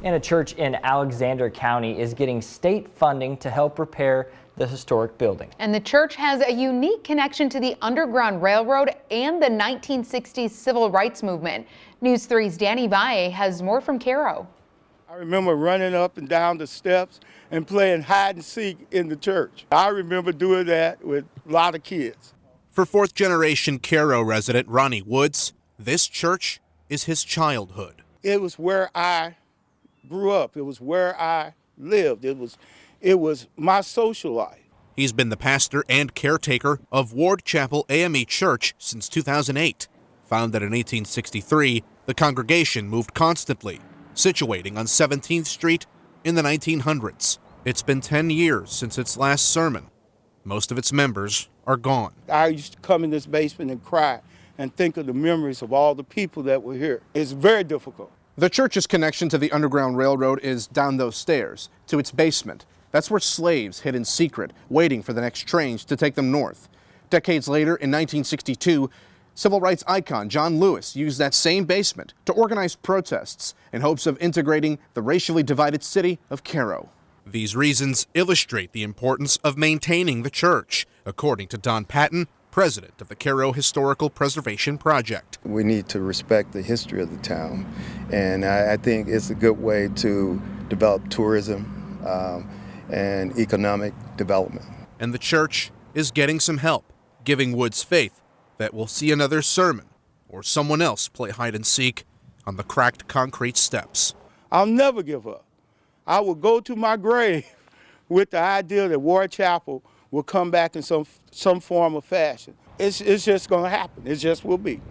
And a church in Alexander County is getting state funding to help repair the historic building. And the church has a unique connection to the Underground Railroad and the 1960s civil rights movement. News 3's Danny Valle has more from Cairo. I remember running up and down the steps and playing hide and seek in the church. I remember doing that with a lot of kids. For fourth-generation Cairo resident Ronnie Woods, this church is his childhood. It was where I grew up. It was where I lived. It was my social life. He's been the pastor and caretaker of Ward Chapel AME Church since 2008. Founded in 1863, the congregation moved constantly, situating on 17th Street in the 1900s. It's been 10 years since its last sermon. Most of its members are gone. I used to come in this basement and cry and think of the memories of all the people that were here. It's very difficult. The church's connection to the Underground Railroad is down those stairs, to its basement. That's where slaves hid in secret, waiting for the next trains to take them north. Decades later, in 1962, civil rights icon John Lewis used that same basement to organize protests in hopes of integrating the racially divided city of Cairo. These reasons illustrate the importance of maintaining the church, according to Don Patton, president of the Cairo Historical Preservation Project. We need to respect the history of the town, and I think it's a good way to develop tourism and economic development. And the church is getting some help, giving Woods faith that we'll see another sermon or someone else play hide and seek on the cracked concrete steps. I'll never give up. I will go to my grave with the idea that Ward Chapel will come back in some form or fashion. It's just going to happen. It just will be.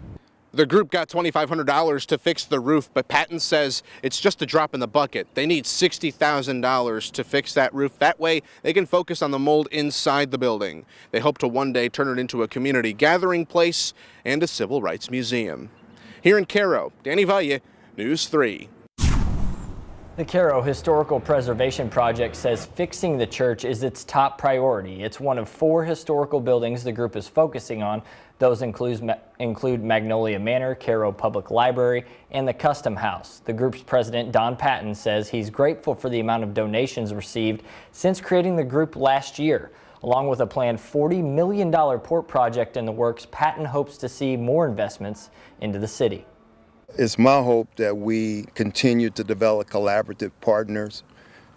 The group got $2,500 to fix the roof, but Patton says it's just a drop in the bucket. They need $60,000 to fix that roof. That way, they can focus on the mold inside the building. They hope to one day turn it into a community gathering place and a civil rights museum. Here in Cairo, Danny Valle, News 3. The Cairo Historical Preservation Project says fixing the church is its top priority. It's one of 4 historical buildings the group is focusing on. Those include Magnolia Manor, Cairo Public Library, and the Custom House. The group's president, Don Patton, says he's grateful for the amount of donations received since creating the group last year. Along with a planned $40 million port project in the works, Patton hopes to see more investments into the city. It's my hope that we continue to develop collaborative partners,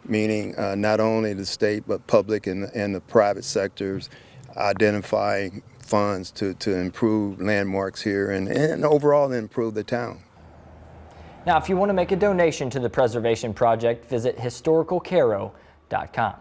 meaning not only the state but public and the private sectors, identifying funds to improve landmarks here and overall improve the town. Now, if you want to make a donation to the preservation project, visit historicalcairo.com.